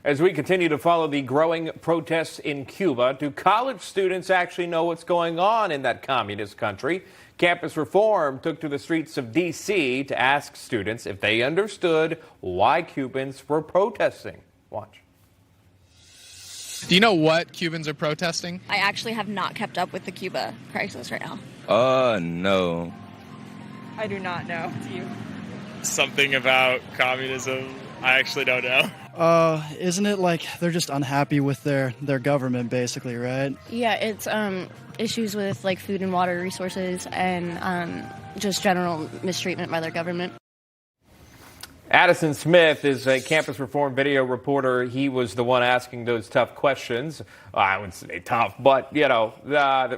As we continue to follow the growing protests in Cuba, do college students actually know what's going on in that communist country? Campus Reform took to the streets of D.C. to ask students if they understood why Cubans were protesting. Watch. Do you know what Cubans are protesting? I actually have not kept up with the Cuba crisis right now. No. I do not know. Do you? Something about communism. I actually don't know. Isn't it like they're just unhappy with their government, basically, right? Yeah, it's issues with like food and water resources and just general mistreatment by their government. Addison Smith is a Campus Reform video reporter. He was the one asking those tough questions. I wouldn't say tough, but, you know,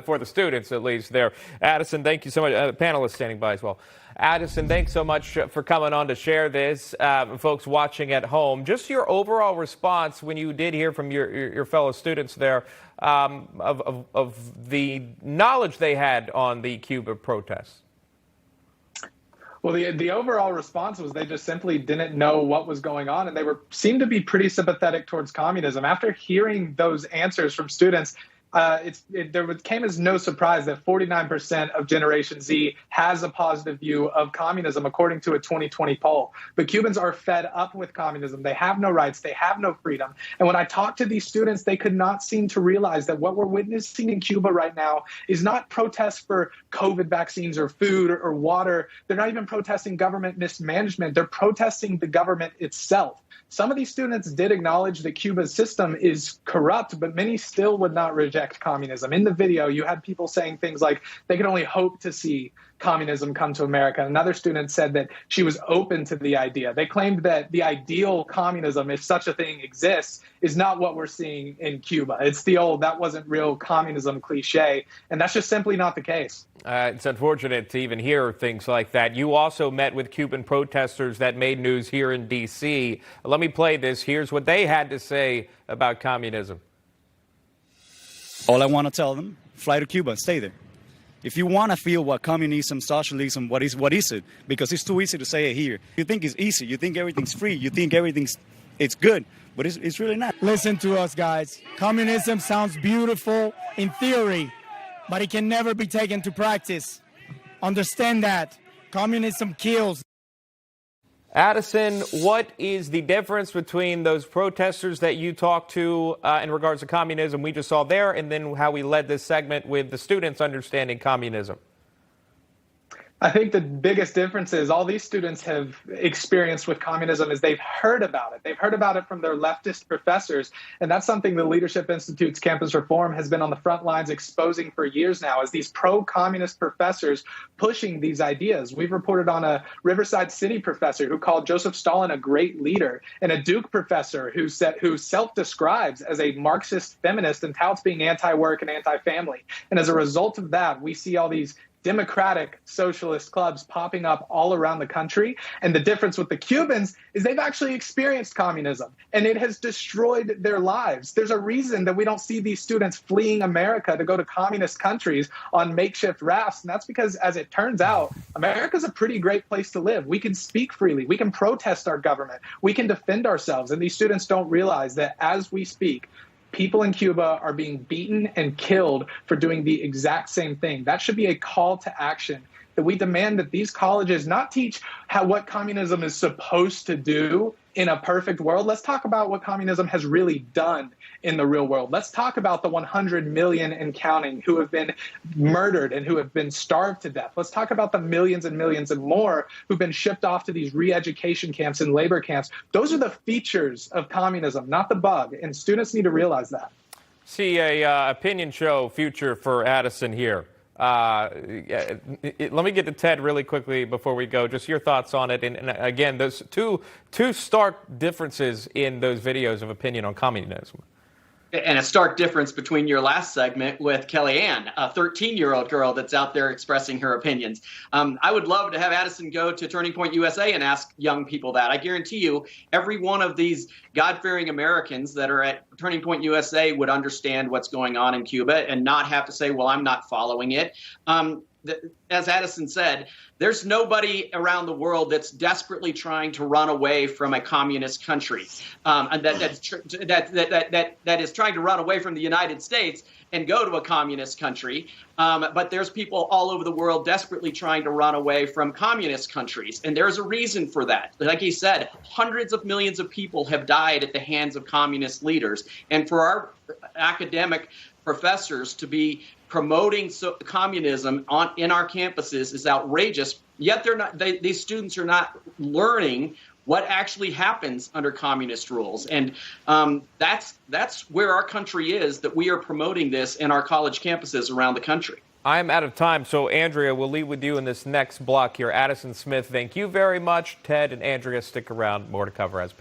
for the students at least there. Addison, thank you so much. Panelists standing by as well. Addison, thanks so much for coming on to share this. Folks watching at home, just your overall response when you did hear from your fellow students there of the knowledge they had on the Cuba protests. Well, the overall response was they just simply didn't know what was going on, and they seemed to be pretty sympathetic towards communism. After hearing those answers from students, it came as no surprise that 49% of Generation Z has a positive view of communism, according to a 2020 poll. But Cubans are fed up with communism. They have no rights. They have no freedom. And when I talked to these students, they could not seem to realize that what we're witnessing in Cuba right now is not protests for COVID vaccines or food or water. They're not even protesting government mismanagement. They're protesting the government itself. Some of these students did acknowledge that Cuba's system is corrupt, but many still would not reject communism. In the video, you had people saying things like they could only hope to see communism come to America. Another student said that she was open to the idea. They claimed that the ideal communism, if such a thing exists, is not what we're seeing in Cuba. It's the old, that wasn't real communism cliche, and that's just simply not the case. It's unfortunate to even hear things like that. You also met with Cuban protesters that made news here in D.C. Let me play this. Here's what they had to say about communism. All I want to tell them, fly to Cuba, stay there. If you want to feel what communism, socialism, what is it? Because it's too easy to say it here. You think it's easy. You think everything's free. You think it's good. But it's really not. Listen to us, guys. Communism sounds beautiful in theory, but it can never be taken to practice. Understand that. Communism kills. Addison, what is the difference between those protesters that you talked to in regards to communism we just saw there, and then how we led this segment with the students understanding communism? I think the biggest difference is all these students have experienced with communism is they've heard about it. They've heard about it from their leftist professors. And that's something the Leadership Institute's Campus Reform has been on the front lines exposing for years now, as these pro-communist professors pushing these ideas. We've reported on a Riverside City professor who called Joseph Stalin a great leader, and a Duke professor who self-describes as a Marxist feminist and touts being anti-work and anti-family. And as a result of that, we see all these democratic socialist clubs popping up all around the country. And the difference with the Cubans is they've actually experienced communism, and it has destroyed their lives. There's a reason that we don't see these students fleeing America to go to communist countries on makeshift rafts. And that's because, as it turns out, America's a pretty great place to live. We can speak freely. We can protest our government. We can defend ourselves. And these students don't realize that as we speak, people in Cuba are being beaten and killed for doing the exact same thing. That should be a call to action, that we demand that these colleges not teach what communism is supposed to do in a perfect world. Let's talk about what communism has really done in the real world. Let's talk about the 100 million and counting who have been murdered and who have been starved to death. Let's talk about the millions and millions and more who've been shipped off to these re-education camps and labor camps. Those are the features of communism, not the bug, and students need to realize that. See a opinion show future for Addison here. Let me get to Ted really quickly before we go. Just your thoughts on it. And again, those two stark differences in those videos of opinion on communism. And a stark difference between your last segment with Kellyanne, a 13-year-old girl that's out there expressing her opinions. I would love to have Addison go to Turning Point USA and ask young people that. I guarantee you every one of these God-fearing Americans that are at Turning Point USA would understand what's going on in Cuba and not have to say, well, I'm not following it. as Addison said, there's nobody around the world that's desperately trying to run away from a communist country, and that is trying to run away from the United States and go to a communist country. But there's people all over the world desperately trying to run away from communist countries. And there's a reason for that. Like he said, hundreds of millions of people have died at the hands of communist leaders. And for our academic professors to be promoting communism in our campuses is outrageous. Yet these students are not learning what actually happens under communist rules. And that's where our country is, that we are promoting this in our college campuses around the country. I'm out of time, so Andrea, we'll leave with you in this next block here. Addison Smith, thank you very much. Ted and Andrea, stick around. More to cover as panel.